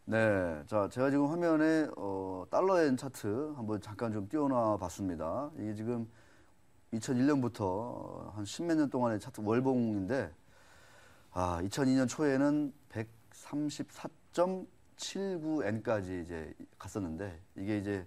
네, 자, 제가 지금 화면에 달러엔 차트 한번 잠깐 좀 띄워놔 봤습니다. 이게 지금 2001년부터 한 십몇 년 동안의 차트 월봉인데, 2002년 초에는 134.79N까지 이제 갔었는데, 이게 이제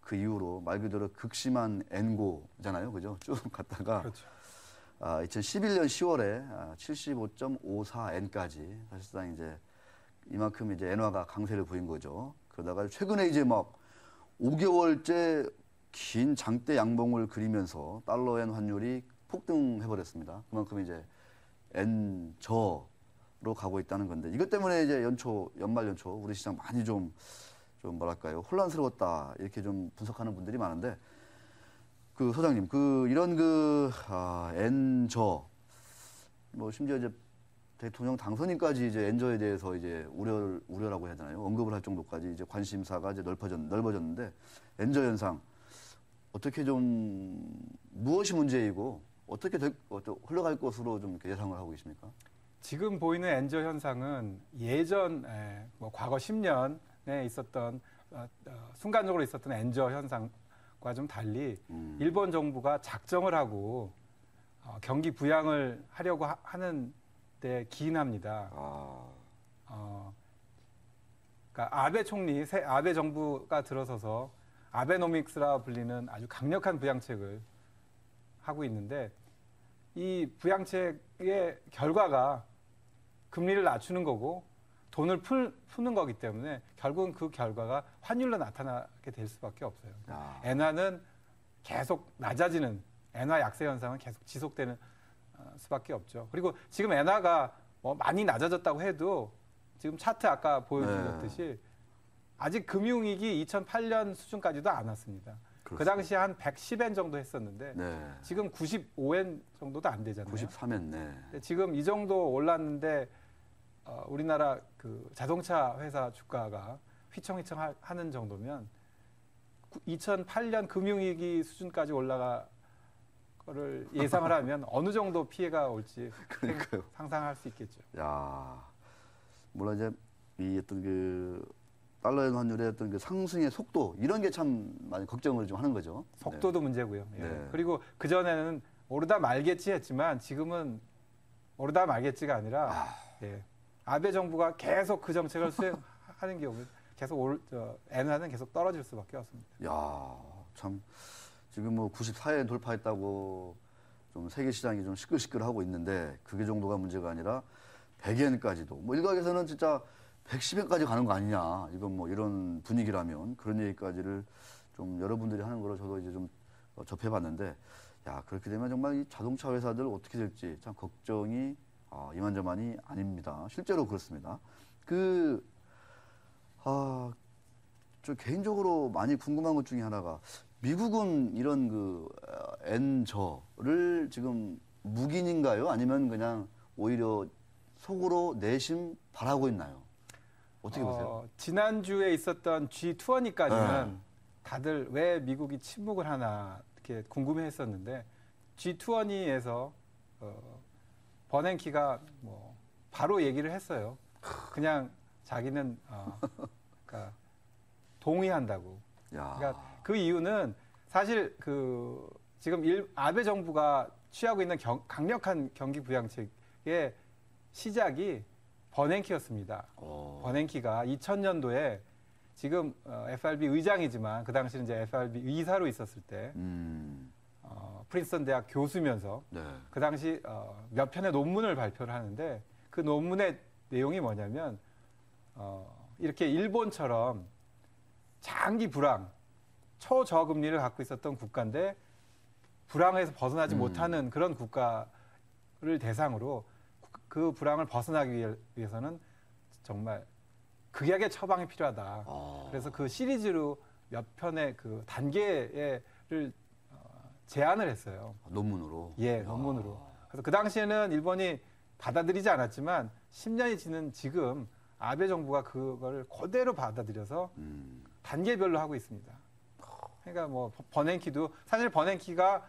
그 이후로 말 그대로 극심한 N고잖아요. 그죠? 쭉 갔다가, 그렇죠. 2011년 10월에 75.54N까지 사실상 이제 이만큼 이제 엔화가 강세를 보인 거죠. 그러다가 최근에 이제 막 5개월째 긴 장대 양봉을 그리면서 달러엔 환율이 폭등해버렸습니다. 그만큼 이제 엔저로 가고 있다는 건데 이것 때문에 이제 연말 연초 우리 시장 많이 좀 뭐랄까요 혼란스러웠다 이렇게 좀 분석하는 분들이 많은데 그 소장님 이런 엔저 뭐 심지어 이제 대통령 당선인까지 이제 엔저에 대해서 이제 우려라고 해야 되나요? 언급을 할 정도까지 이제 관심사가 이제 넓어졌는데 엔저 현상 어떻게 좀 무엇이 문제이고 어떻게 흘러갈 것으로 좀 이렇게 예상을 하고 계십니까? 지금 보이는 엔저 현상은 예전 뭐 과거 10년에 있었던 순간적으로 있었던 엔저 현상과 좀 달리 일본 정부가 작정을 하고 경기 부양을 하려고 하는 데 기인합니다. 그러니까 아베 총리, 아베 정부가 들어서서 아베노믹스라 불리는 아주 강력한 부양책을 하고 있는데 이 부양책의 결과가 금리를 낮추는 거고 돈을 푸는 거기 때문에 결국은 그 결과가 환율로 나타나게 될 수밖에 없어요. 엔화는 계속 낮아지는 엔화 약세 현상은 계속 지속되는 수밖에 없죠. 그리고 지금 엔화가 뭐 많이 낮아졌다고 해도 지금 차트 아까 보여드렸듯이 아직 금융위기 2008년 수준까지도 안 왔습니다. 그렇습니다. 그 당시에 한 110엔 정도 했었는데 지금 95엔 정도도 안 되잖아요. 93엔, 네. 지금 이 정도 올랐는데 우리나라 그 자동차 회사 주가가 휘청휘청 하는 정도면 2008년 금융위기 수준까지 올라가를 예상을 하면 어느 정도 피해가 올지 상상할 수 있겠죠. 야, 물론 이제 이 어떤 달러엔 환율의 어떤 상승의 속도 이런 게 참 많이 걱정을 좀 하는 거죠. 속도도 문제고요. 예. 네. 그리고 그 전에는 오르다 말겠지 했지만 지금은 오르다 말겠지가 아니라 아베 정부가 계속 그 정책을 수행하는 경우 계속 엔화는 계속 떨어질 수밖에 없습니다. 야, 참 지금 뭐 94에 돌파했다고 좀 세계 시장이 좀 시끌시끌하고 있는데 그게 정도가 문제가 아니라 100엔까지도 뭐 일각에서는 진짜 110엔까지 가는 거 아니냐 이건 뭐 이런 분위기라면 그런 얘기까지를 좀 여러분들이 하는 거로 저도 이제 좀 접해봤는데 야 그렇게 되면 정말 이 자동차 회사들 어떻게 될지 참 걱정이 이만저만이 아닙니다. 실제로 그렇습니다. 저 개인적으로 많이 궁금한 것 중에 하나가 미국은 이런 엔저를 지금 묵인인가요? 아니면 그냥 오히려 속으로 내심 바라고 있나요? 어떻게 보세요? 지난주에 있었던 G20까지는 다들 왜 미국이 침묵을 하나 이렇게 궁금해했었는데 G20에서 버냉키가 뭐 바로 얘기를 했어요. 그냥 자기는 그러니까 동의한다고. 그러니까 그 이유는 사실 지금 아베 정부가 취하고 있는 강력한 경기 부양책의 시작이 버냉키였습니다. 버냉키가 2000년도에 지금 FRB 의장이지만 그 당시는 이제 FRB 의사로 있었을 때 프린스턴 대학 교수면서 그 당시 몇 편의 논문을 발표를 하는데 그 논문의 내용이 뭐냐면 이렇게 일본처럼 장기 불황, 초저금리를 갖고 있었던 국가인데 불황에서 벗어나지 못하는 그런 국가를 대상으로 그 불황을 벗어나기 위해서는 정말 극약의 처방이 필요하다. 그래서 그 시리즈로 몇 편의 그 단계를 제안을 했어요. 논문으로? 예, 논문으로. 그래서 그 당시에는 일본이 받아들이지 않았지만 10년이 지난 지금 아베 정부가 그걸 그대로 받아들여서 단계별로 하고 있습니다. 그러니까 뭐 버냉키도 사실 버냉키가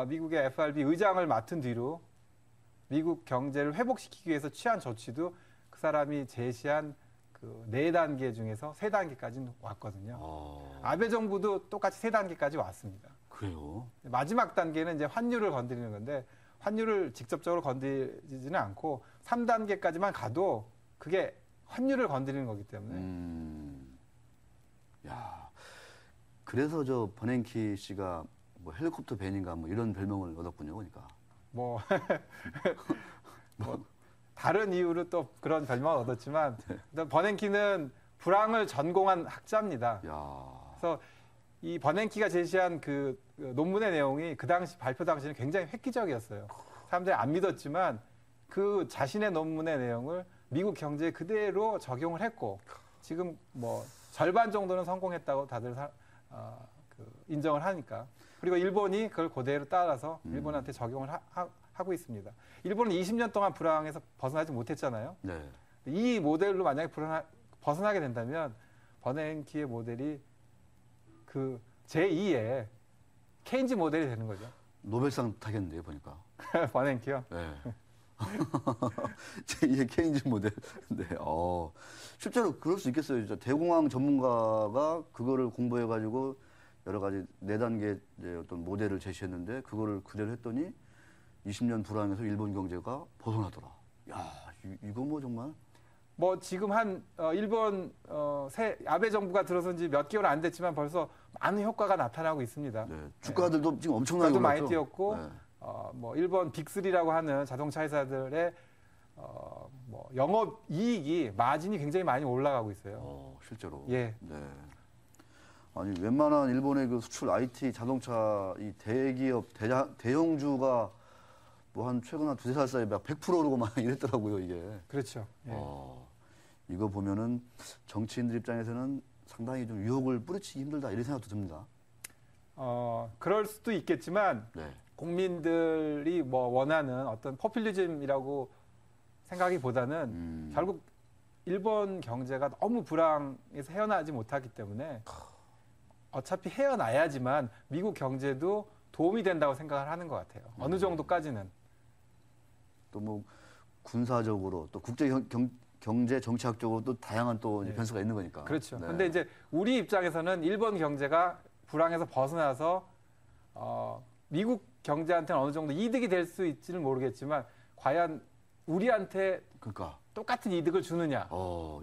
미국의 FRB 의장을 맡은 뒤로 미국 경제를 회복시키기 위해서 취한 조치도 그 사람이 제시한 그 4단계 중에서 3단계까지는 왔거든요. 어, 아베 정부도 똑같이 3단계까지 왔습니다. 그래요. 마지막 단계는 이제 환율을 건드리는 건데 환율을 직접적으로 건드리지는 않고 3단계까지만 가도 그게 환율을 건드리는 거기 때문에 야, 그래서 저 버냉키 씨가 뭐 헬리콥터 벤인가 뭐 이런 별명을 얻었군요, 그러니까. 뭐, 뭐 다른 이유로 또 그런 별명을 얻었지만 일단 버냉키는 불황을 전공한 학자입니다. 야, 그래서 이 버냉키가 제시한 그 논문의 내용이 그 당시 발표 당시는 굉장히 획기적이었어요. 사람들이 안 믿었지만 그 자신의 논문의 내용을 미국 경제에 그대로 적용을 했고 지금 뭐 절반 정도는 성공했다고 다들 인정을 하니까. 그리고 일본이 그걸 그대로 따라서 일본한테 적용을 하고 있습니다. 일본은 20년 동안 불황에서 벗어나지 못했잖아요. 네. 이 모델로 만약에 벗어나게 된다면 버냉키의 모델이 그 제2의 케인즈 모델이 되는 거죠. 노벨상 타겠는데요, 보니까. 버냉키요. 네. 제2의 케인즈 모델. 네. 실제로 그럴 수 있겠어요. 진짜 대공황 전문가가 그거를 공부해가지고 여러 가지 4단계 어떤 모델을 제시했는데 그거를 그대로 했더니 20년 불황에서 일본 경제가 벗어나더라. 야, 이거 뭐 정말. 뭐 지금 한 일본 새 아베 정부가 들어선 지 몇 개월 안 됐지만 벌써 많은 효과가 나타나고 있습니다. 네. 주가들도 지금 엄청나게 주가도 많이 올랐죠? 뛰었고 네. 뭐 일본 빅3라고 하는 자동차 회사들의 뭐 영업 이익이 마진이 굉장히 많이 올라가고 있어요. 실제로. 예. 네. 아니 웬만한 일본의 그 수출 IT 자동차 이 대기업 대형주가 뭐 한 최근 한 2-3살 사이에 막 100% 오르고 막 이랬더라고요 이게. 그렇죠. 예. 이거 보면은 정치인들 입장에서는 상당히 좀 유혹을 뿌리치기 힘들다 이런 생각도 듭니다. 그럴 수도 있겠지만 네. 국민들이 뭐 원하는 어떤 포퓰리즘이라고 생각하기보다는 결국 일본 경제가 너무 불황에서 헤어나지 못하기 때문에 어차피 헤어나야지만 미국 경제도 도움이 된다고 생각을 하는 것 같아요. 어느 정도까지는. 또 뭐 군사적으로 또 국제 경제 정치학적으로 또 다양한 또 이제 변수가 있는 거니까. 그렇죠. 네. 근데 이제 우리 입장에서는 일본 경제가 불황에서 벗어나서 미국 경제한테는 어느 정도 이득이 될 수 있지는 모르겠지만 과연 우리한테 그러니까. 똑같은 이득을 주느냐.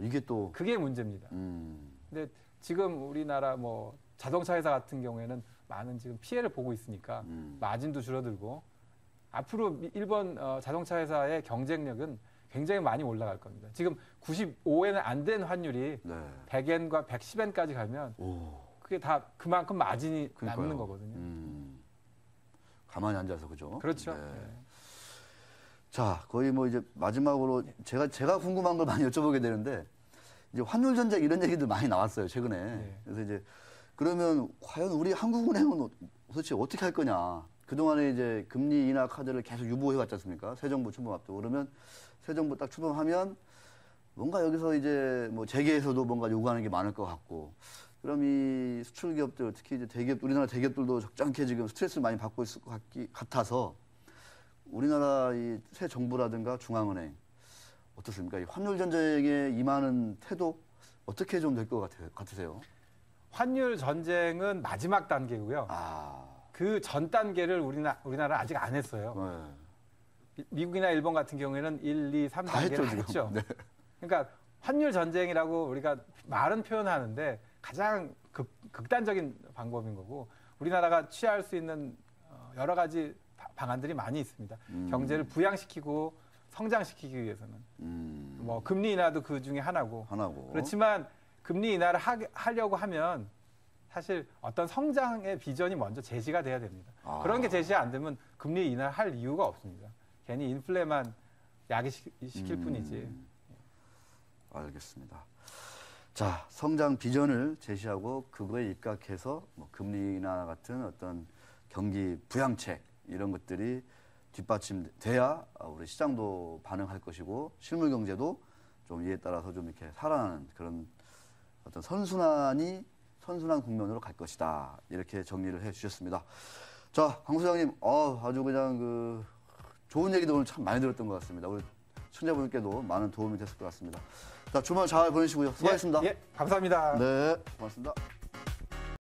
이게 또. 그게 문제입니다. 근데 지금 우리나라 뭐 자동차 회사 같은 경우에는 많은 지금 피해를 보고 있으니까 마진도 줄어들고 앞으로 일본 자동차 회사의 경쟁력은 굉장히 많이 올라갈 겁니다. 지금 95엔 안 된 환율이 네. 100엔과 110엔까지 가면 그게 다 그만큼 마진이 그러니까요. 남는 거거든요. 가만히 앉아서 그죠? 그렇죠. 네. 네. 자, 거의 뭐 이제 마지막으로 제가 궁금한 걸 많이 여쭤보게 되는데 이제 환율 전쟁 이런 얘기들 많이 나왔어요 최근에. 네. 그래서 이제 그러면 과연 우리 한국은행은 도대체 어떻게 할 거냐? 그 동안에 이제 금리 인하 카드를 계속 유보해 왔지 않습니까? 새 정부 출범 앞두고 그러면 새 정부 딱 출범하면 뭔가 여기서 이제 뭐 재계에서도 뭔가 요구하는 게 많을 것 같고. 그럼 이 수출 기업들 특히 이제 대기업 우리나라 대기업들도 적잖게 지금 스트레스를 많이 받고 있을 것 같아서. 우리나라 이 새 정부라든가 중앙은행 어떻습니까? 이 환율 전쟁에 임하는 태도 어떻게 좀 될 것 같으세요? 환율 전쟁은 마지막 단계고요. 그 전 단계를 우리나라 아직 안 했어요. 네. 미국이나 일본 같은 경우에는 1, 2, 3 다 단계를 했죠, 지금. 했죠. 네. 그러니까 환율 전쟁이라고 우리가 말은 표현하는데 가장 극단적인 방법인 거고 우리나라가 취할 수 있는 여러 가지 방안들이 많이 있습니다. 경제를 부양시키고 성장시키기 위해서는 뭐 금리 인하도 그 중에 하나고. 그렇지만 금리 인하를 하려고 하면 사실 어떤 성장의 비전이 먼저 제시가 돼야 됩니다. 그런 게 제시가 안 되면 금리 인하를 할 이유가 없습니다. 괜히 인플레만 야기시킬 뿐이지. 알겠습니다. 자, 성장 비전을 제시하고 그거에 입각해서 뭐 금리 인하 같은 어떤 경기 부양책 이런 것들이 뒷받침돼야 우리 시장도 반응할 것이고 실물 경제도 좀 이에 따라서 좀 이렇게 살아나는 그런 어떤 선순환 국면으로 갈 것이다. 이렇게 정리를 해 주셨습니다. 자, 강 소장님, 아주 그냥 좋은 얘기도 오늘 참 많이 들었던 것 같습니다. 우리 시청자분께도 많은 도움이 됐을 것 같습니다. 자, 주말 잘 보내시고요. 수고하셨습니다. 예, 감사합니다. 네, 고맙습니다.